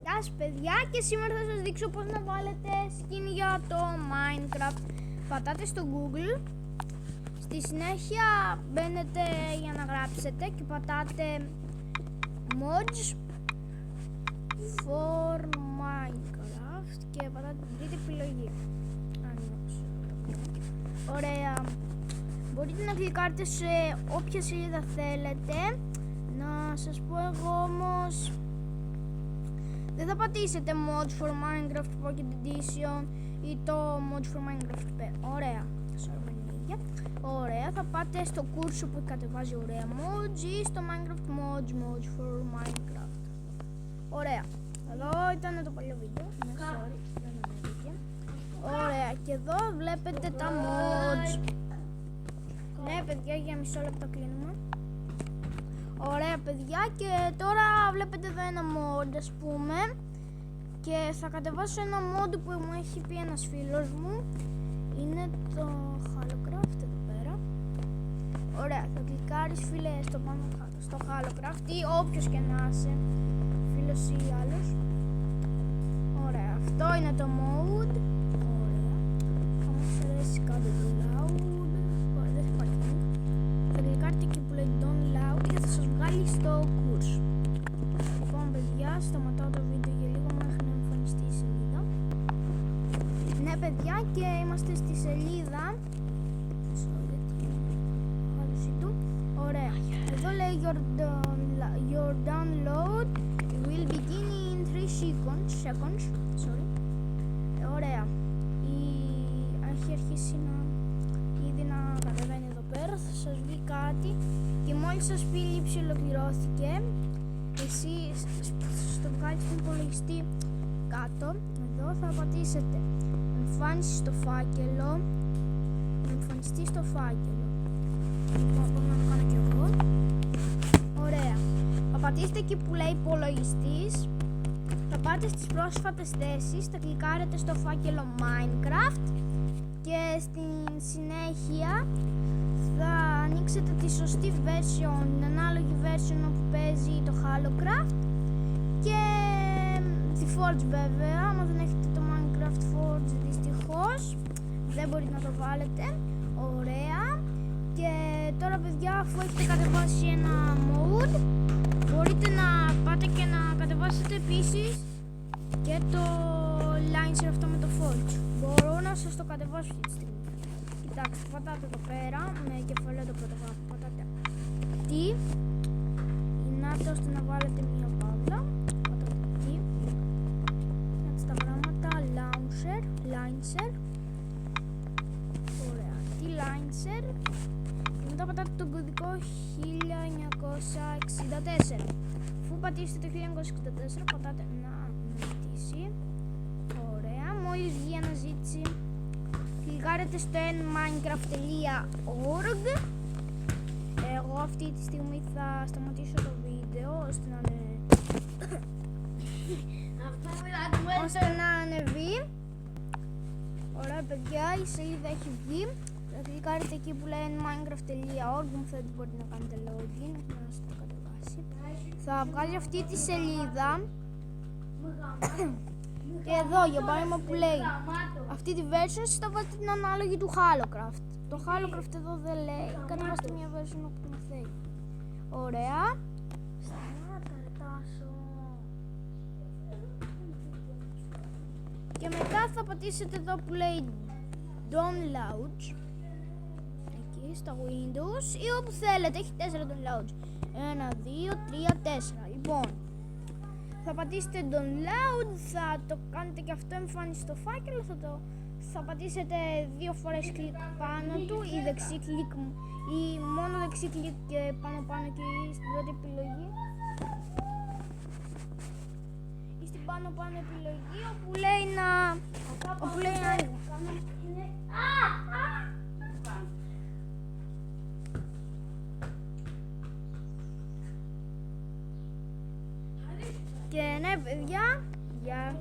Γεια σας παιδιά, και σήμερα θα σας δείξω πώς να βάλετε skin για το Minecraft. Πατάτε στο Google, στη συνέχεια μπαίνετε για να γράψετε και πατάτε mods for Minecraft και πατάτε την τρίτη επιλογή. Ωραία. Μπορείτε να κλικάρετε σε όποια σελίδα θέλετε. Να σας πω εγώ όμως, δεν θα πατήσετε Mods for Minecraft Pocket Edition ή το Mods for Minecraft. Ωραία. Ωραία, θα πάτε στο κούρσο που κατεβάζει ωραία mods ή στο Minecraft Mods for Minecraft. Ωραία. Εδώ ήταν το παλιό βίντεο. Sorry, δεν ανέβηκε. Ωραία, και εδώ βλέπετε τα mods. Ναι παιδιά, για μισό λεπτό κλείνουμε. Ωραία παιδιά, και τώρα βλέπετε εδώ ένα mod, ας πούμε, και θα κατεβάσω ένα mod που μου έχει πει ένας φίλος μου. Είναι το Holocraft εδώ πέρα. Ωραία, θα κλικάρεις φίλε στο πάνω στο Holocraft ή όποιος και να είσαι, φίλος ή άλλος. Ωραία, αυτό είναι το mod. Ωραία, αν σας αρέσει κάντε το loud. Δεν θα υπάρχει. Θα κλικάρετε εκεί που λέει download και θα σας βγάλει στο course. Λοιπόν παιδιά, σταματάω το βίντεο για λίγο μέχρι να εμφανιστεί η σελίδα. Ναι παιδιά, και είμαστε στη σελίδα. Ωραία, εδώ λέει your download will begin in 3 seconds. Sorry. Ωραία, έχει αρχίσει ήδη να κατεβαίνει εδώ πέρα. Θα σας βγει κάτι και μόλις σας πει λήψη ολοκληρώθηκε, εσείς στο βγάλει στον υπολογιστή κάτω, εδώ θα πατήσετε εμφάνιση στο φάκελο, να εμφανιστεί στο φάκελο. Λοιπόν, να το κάνω και εγώ. Ωραία, θα πατήσετε εκεί που λέει υπολογιστής, θα πάτε στις πρόσφατες θέσεις, θα κλικάρετε στο φάκελο Minecraft και στην συνέχεια θα ανοίξετε τη σωστή version, την ανάλογη version όπου παίζει το Holocraft και τη Forge βέβαια. Άμα δεν έχετε το Minecraft Forge, δυστυχώς δεν μπορείτε να το βάλετε. Ωραία, και τώρα παιδιά, αφού έχετε κατεβάσει ένα mode, μπορείτε να πάτε και να κατεβάσετε επίσης και το Launcher αυτό με το Forge. Μπορώ να σας το κατεβάσω αυτή τη στιγμή. Κοιτάξτε, πατάτε εδώ πέρα με κεφαλαίο το πρώτο γράφο, πατάτε T, δυνάτε ώστε να βάλετε μια παύλα, πατάτε T, έτσι τα γράμματα, Launcher, ωραία, T Launcher, και μετά πατάτε τον κωδικό 1964. Αφού πατήσετε το 1964, πατάτε να αναζητήσει. Ωραία, μόλις βγει αναζήτηση, κλικάρετε στο nminecraft.org. Εγώ αυτή τη στιγμή θα σταματήσω το βίντεο ώστε να ανεβεί. Ωραία παιδιά, η σελίδα έχει βγει. Θα κλικάρετε εκεί που λέει nminecraft.org, μου θέλετε μπορείτε να κάνετε login, να σας το κατεβάσει. Θα βγάλει αυτή τη σελίδα. Και εδώ για παράδειγμα που λέει αυτή τη version, θα βάλετε την ανάλογη του Holocraft. Το Holocraft εδώ δεν λέει, κατεβάστε μια version όπου να θέλει. Ωραία. Και μετά θα πατήσετε εδώ που λέει downloads, εκεί στα Windows ή όπου θέλετε, έχει 4 downloads, 1, 2, 3, 4. Λοιπόν, θα πατήσετε download, θα το κάνετε και αυτό εμφάνιση στο φάκελο, θα πατήσετε 2 φορές κλικ πάνω του ή δεξί κλικ ή μόνο δεξί κλικ και πάνω και στην πρώτη επιλογή ή στην πάνω επιλογή όπου λέει να και ναι παιδιά, γεια.